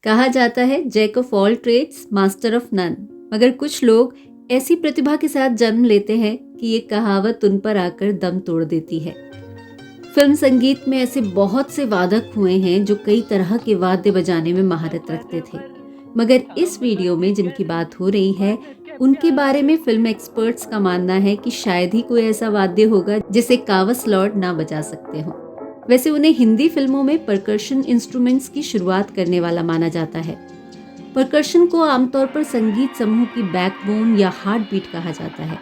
कहा जाता है jack of all trades master of none, मगर कुछ लोग ऐसी प्रतिभा के साथ जन्म लेते हैं कि ये कहावत उन पर आकर दम तोड़ देती है। फिल्म संगीत में ऐसे बहुत से वादक हुए हैं जो कई तरह के वाद्य बजाने में महारत रखते थे, मगर इस वीडियो में जिनकी बात हो रही है उनके बारे में फिल्म एक्सपर्ट्स का मानना है कि शायद ही कोई ऐसा वाद्य होगा जिसे कावस लॉर्ड ना बजा सकते हो। वैसे उन्हें हिंदी फिल्मों में परकर्शन इंस्ट्रूमेंट्स की शुरुआत करने वाला माना जाता है। परकर्शन को आमतौर पर संगीत समूह की बैकबोन या हार्ट बीट कहा जाता है।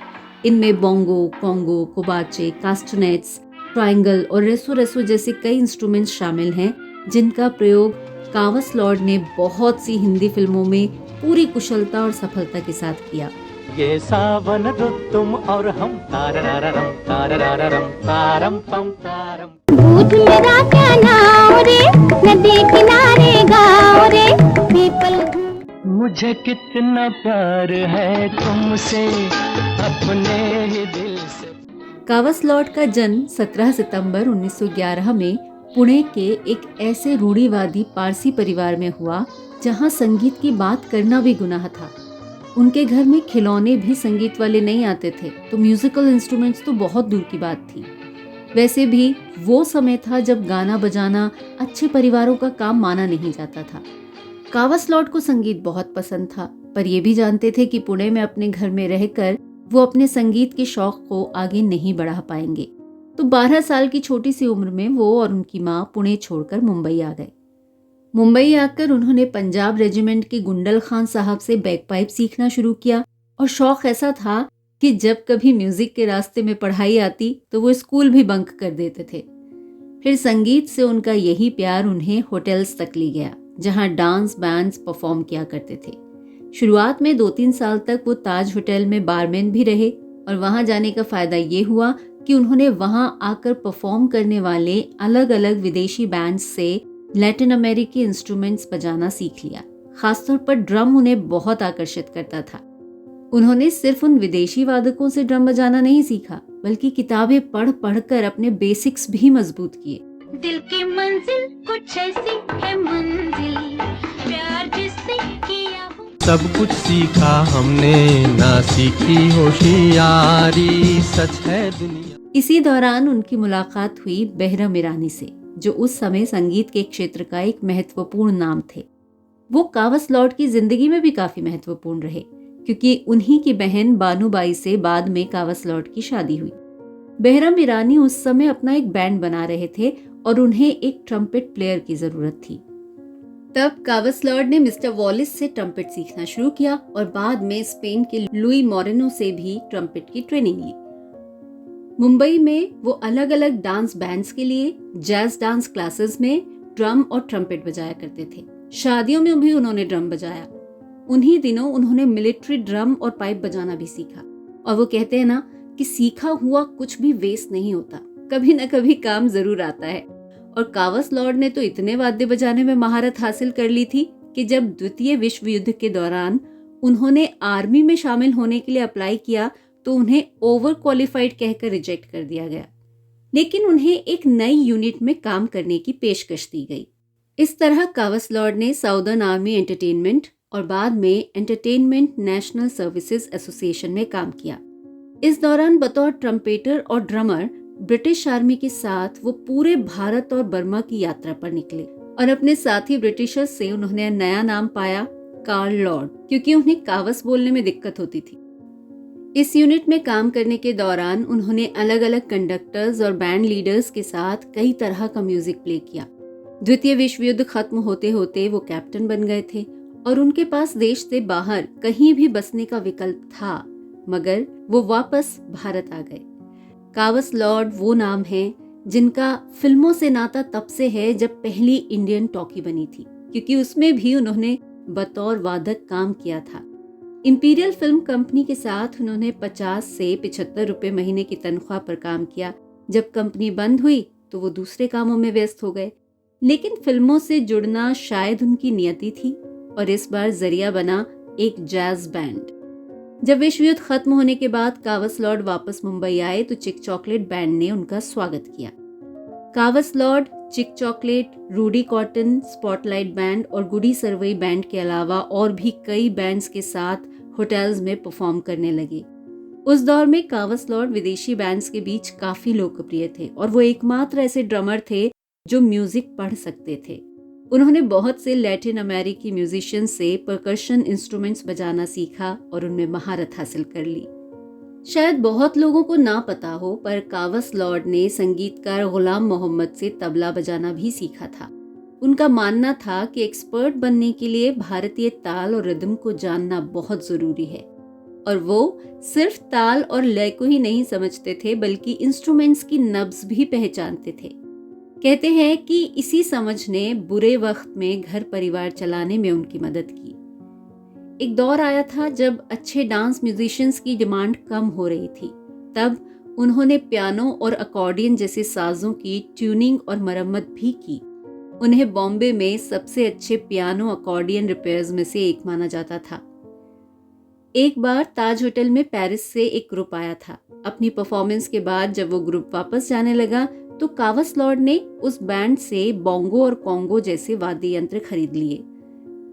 इनमें बोंगो, कोंगो, कोबाचे, कास्टनेट्स, ट्रायंगल और रेसो रेसो जैसे कई इंस्ट्रूमेंट्स शामिल हैं, जिनका प्रयोग कावस लॉर्ड ने बहुत सी हिंदी फिल्मों में पूरी कुशलता और सफलता के साथ किया। ये सावन रुत तुम और हम तारराररम तारराररम तारम पम तारम। दूध मेरा क्या नाव रे, नदी किनारे गाँव रे, पीपल। मुझे कितना प्यार है तुमसे अपने ही दिल से। कावस लॉर्ड का जन्म 17 सितंबर 1911 में पुणे के एक ऐसे रूढ़िवादी पारसी परिवार में हुआ जहां संगीत की बात करना भी गुनाह था। उनके घर में खिलौने भी संगीत वाले नहीं आते थे, तो म्यूजिकल इंस्ट्रूमेंट्स तो बहुत दूर की बात थी। वैसे भी वो समय था जब गाना बजाना अच्छे परिवारों का काम माना नहीं जाता था। कावस लॉर्ड को संगीत बहुत पसंद था, पर ये भी जानते थे कि पुणे में अपने घर में रहकर वो अपने संगीत के शौक को आगे नहीं बढ़ा पाएंगे। तो 12 साल की छोटी सी उम्र में वो और उनकी माँ पुणे छोड़कर मुंबई आ गए। मुंबई आकर उन्होंने पंजाब रेजिमेंट के गुंडल खान साहब से बैकपाइप सीखना शुरू किया और शौक ऐसा था कि जब कभी म्यूजिक के रास्ते में पढ़ाई आती तो वो स्कूल भी बंक कर देते थे। फिर संगीत से उनका यही प्यार उन्हें होटल्स तक ले गया, जहां डांस बैंड्स परफॉर्म किया करते थे। शुरुआत में 2-3 साल तक वो ताज होटल में बारमैन भी रहे और वहां जाने का फायदा ये हुआ कि उन्होंने वहां आकर परफॉर्म करने वाले अलग अलग विदेशी बैंड्स से लैटिन अमेरिकी इंस्ट्रूमेंट्स बजाना सीख लिया। खासतौर पर ड्रम उन्हें बहुत आकर्षित करता था। उन्होंने सिर्फ उन विदेशी वादकों से ड्रम बजाना नहीं सीखा, बल्कि किताबें पढ़ पढ़कर अपने बेसिक्स भी मजबूत किए। दिल की मंजिल कुछ ऐसी है मंजिल, प्यार जिससे किया हो। सब कुछ सीखा हमने, ना सीखी होशियारी, सच है दुनिया। इसी दौरान उनकी मुलाकात हुई बेहरम ईरानी से, जो उस समय संगीत के क्षेत्र का एक महत्वपूर्ण नाम थे। वो कावस लॉर्ड की जिंदगी में भी काफी महत्वपूर्ण रहे, क्योंकि उन्हीं की बहन बानूबाई से बाद में कावस लॉर्ड की शादी हुई। बेहरम ईरानी उस समय अपना एक बैंड बना रहे थे और उन्हें एक ट्रम्पेट प्लेयर की जरूरत थी। तब कावस लॉर्ड ने मिस्टर वॉलिस से ट्रम्पेट सीखना शुरू किया और बाद में स्पेन के लुई मोरेनो से भी ट्रम्पेट की ट्रेनिंग ली। मुंबई में वो अलग अलग डांस बैंड्स के लिए जैज डांस क्लासेस में ड्रम और ट्रम्पेट बजाया करते थे। शादियों में भी उन्होंने ड्रम बजाया। उन्हीं दिनों उन्होंने मिलिट्री ड्रम और पाइप बजाना भी सीखा। और वो कहते हैं ना कि सीखा हुआ कुछ भी वेस्ट नहीं होता, कभी न कभी काम जरूर आता है। और कावस लॉर्ड ने तो इतने वाद्य बजाने में महारत हासिल कर ली थी कि जब द्वितीय विश्व युद्ध के दौरान उन्होंने आर्मी में शामिल होने के लिए अप्लाई किया तो उन्हें ओवर क्वालिफाइड कहकर रिजेक्ट कर दिया गया, लेकिन उन्हें एक नई यूनिट में काम करने की पेशकश दी गई। इस तरह कावस लॉर्ड ने साउदर्न आर्मी एंटरटेनमेंट और बाद में एंटरटेनमेंट नेशनल सर्विसेज एसोसिएशन में काम किया। इस दौरान बतौर ट्रम्पेटर और ड्रमर ब्रिटिश आर्मी के साथ वो पूरे भारत और बर्मा की यात्रा पर निकले और अपने साथी ब्रिटिशर्स से उन्होंने नया नाम पाया, कार्ल लॉर्ड, क्योंकि उन्हें कावस बोलने में दिक्कत होती थी। इस यूनिट में काम करने के दौरान उन्होंने अलग अलग कंडक्टर्स और बैंड लीडर्स के साथ कई तरह का म्यूजिक प्ले किया। द्वितीय विश्व युद्ध खत्म होते होते वो कैप्टन बन गए थे और उनके पास देश से बाहर कहीं भी बसने का विकल्प था, मगर वो वापस भारत आ गए। कावस लॉर्ड वो नाम है जिनका फिल्मों से नाता तब से है जब पहली इंडियन टॉकी बनी थी, क्योंकि उसमें भी उन्होंने बतौर वादक काम किया था। इंपीरियल फिल्म कंपनी के साथ उन्होंने 50 से 75 रुपए महीने की तनख्वाह पर काम किया। जब कंपनी बंद हुई तो वो दूसरे कामों में व्यस्त हो गए, लेकिन फिल्मों से जुड़ना शायद उनकी नियति थी और इस बार जरिया बना एक जैज बैंड। जब विश्व युद्ध खत्म होने के बाद कावस लॉर्ड वापस मुंबई आए तो चिक चॉकलेट बैंड ने उनका स्वागत किया। Cawas Lord Chic Chocolate, Rudy Cotton, spotlight band और गुडी सरवई बैंड के अलावा और भी कई बैंड्स के साथ होटल्स में परफॉर्म करने लगे। उस दौर में कावस लॉर्ड विदेशी बैंड्स के बीच काफी लोकप्रिय थे और वो एकमात्र ऐसे ड्रमर थे जो म्यूजिक पढ़ सकते थे। उन्होंने बहुत से लैटिन अमेरिकी म्यूजिशियन से परकशन इंस्ट्रूमेंट्स बजाना सीखा और उनमें महारत हासिल कर ली। शायद बहुत लोगों को ना पता हो, पर कावस लॉर्ड ने संगीतकार गुलाम मोहम्मद से तबला बजाना भी सीखा था। उनका मानना था कि एक्सपर्ट बनने के लिए भारतीय ताल और रिदम को जानना बहुत जरूरी है, और वो सिर्फ ताल और लय को ही नहीं समझते थे बल्कि इंस्ट्रूमेंट्स की नब्ज भी पहचानते थे। कहते हैं कि इसी समझ ने बुरे वक्त में घर परिवार चलाने में उनकी मदद की। एक दौर आया था जब अच्छे डांस म्यूजिशियंस की डिमांड कम हो रही थी। तब उन्होंने पियानो और अकॉर्डियन जैसे साजों की ट्यूनिंग और मरम्मत भी की। उन्हें बॉम्बे में सबसे अच्छे पियानो अकॉर्डियन रिपेयर्स में से एक माना जाता था। एक बार ताज होटल में पेरिस से एक ग्रुप आया था। अपनी परफॉर्मेंस के बाद जब वो ग्रुप वापस जाने लगा तो कावस लॉर्ड ने उस बैंड से बोंगो और कॉन्गो जैसे वाद्य यंत्र खरीद लिए।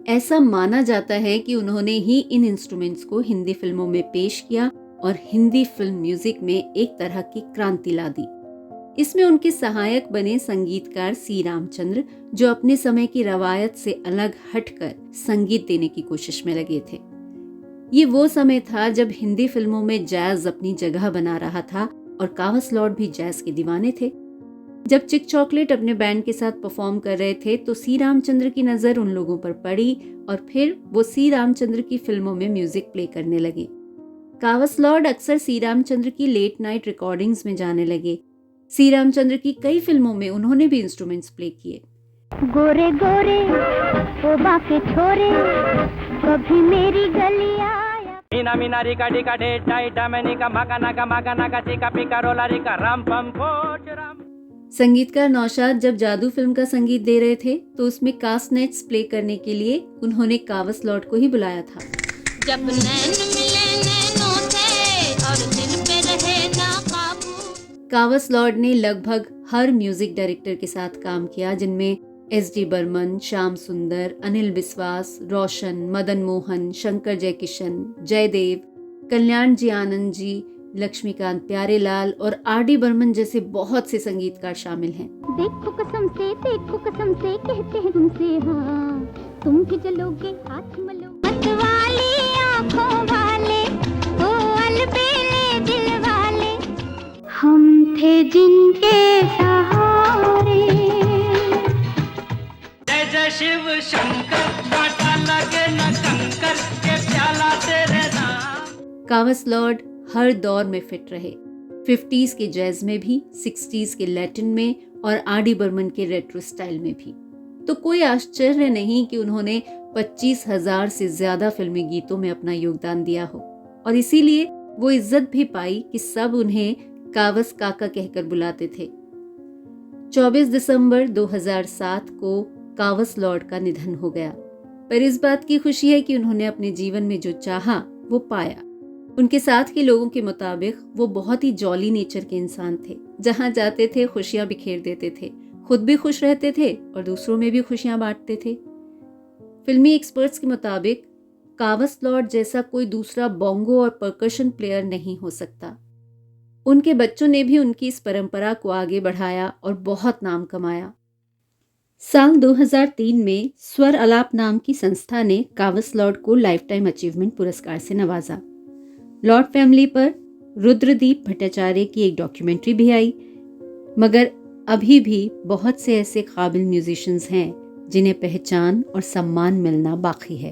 ऐसा माना जाता है कि उन्होंने ही इन इंस्ट्रूमेंट्स को हिंदी फिल्मों में पेश किया और हिंदी फिल्म म्यूजिक में एक तरह की क्रांति ला दी। इसमें उनके सहायक बने संगीतकार सी रामचंद्र, जो अपने समय की रवायत से अलग हटकर संगीत देने की कोशिश में लगे थे। ये वो समय था जब हिंदी फिल्मों में जैज अपनी जगह बना रहा था और कावस लॉर्ड भी जैज के दीवाने थे। जब चिक चॉकलेट अपने बैंड के साथ परफॉर्म कर रहे थे तो सी रामचंद्र की नजर उन लोगों पर पड़ी और फिर वो सी रामचंद्र की फिल्मों में म्यूजिक प्ले करने लगे। कावस लॉर्ड अक्सर सी रामचंद्र की लेट नाइट रिकॉर्डिंग्स में जाने लगे। सी रामचंद्र की कई फिल्मों में उन्होंने भी इंस्ट्रूमेंट्स प्ले किए। गोरे गोरे ओ बाके छोरे कभी मेरी गली आया। मीना मीना रिका डिका डे टाई डामेनिका मागा नागा चिका पिका रोला रिका राम पम पोच राम। संगीतकार नौशाद जब जादू फिल्म का संगीत दे रहे थे तो उसमें कास्नेट्स प्ले करने के लिए उन्होंने कावस लॉर्ड को ही बुलाया था। जब नैन मिले नैनों से और दिल पे रहे ना काबू। कावस लॉर्ड ने लगभग हर म्यूजिक डायरेक्टर के साथ काम किया, जिनमें एस.डी. बर्मन, श्याम सुंदर, अनिल बिस्वास, रोशन, मदन मोहन, शंकर जयकिशन, जयदेव, कल्याण जी आनंद जी, लक्ष्मीकांत प्यारेलाल और आर.डी. बर्मन जैसे बहुत से संगीतकार शामिल हैं। देखो कसम से कहते हैं तुमसे हाँ, तुम भी चलोगे हाथ मलोगे। मत वाली आँखों वाले ओ अलबेले दिल वाले, हम थे जिनके सहारे। जय जय शिव शंकर, कांटा लगे न कंकर के प्याला तेरे नाम। कावस लॉर्ड हर दौर में फिट रहे, 50s के जैज में भी, 60s के लैटिन में और आर.डी. बर्मन के रेट्रो स्टाइल में भी। तो कोई आश्चर्य नहीं कि उन्होंने 25,000 से ज्यादा फिल्मी गीतों में अपना योगदान दिया हो, और इसीलिए वो इज्जत भी पाई कि सब उन्हें कावस काका कहकर बुलाते थे। 24 दिसंबर 2007 को कावस लॉर्ड का निधन हो गया, पर इस बात की खुशी है कि उन्होंने अपने जीवन में जो चाहा वो पाया। उनके साथ के लोगों के मुताबिक वो बहुत ही जॉली नेचर के इंसान थे। जहां जाते थे खुशियां बिखेर देते थे, खुद भी खुश रहते थे और दूसरों में भी खुशियां बांटते थे। फिल्मी एक्सपर्ट्स के मुताबिक कावस लॉर्ड जैसा कोई दूसरा बोंगो और परकशन प्लेयर नहीं हो सकता। उनके बच्चों ने भी उनकी इस परंपरा को आगे बढ़ाया और बहुत नाम कमाया। साल 2003 में स्वर अलाप नाम की संस्था ने कावस लॉर्ड को लाइफ टाइम अचीवमेंट पुरस्कार से नवाजा। लॉर्ड फैमिली पर रुद्रदीप भट्टाचार्य की एक डॉक्यूमेंट्री भी आई, मगर अभी भी बहुत से ऐसे काबिल म्यूजिशियंस हैं जिन्हें पहचान और सम्मान मिलना बाकी है।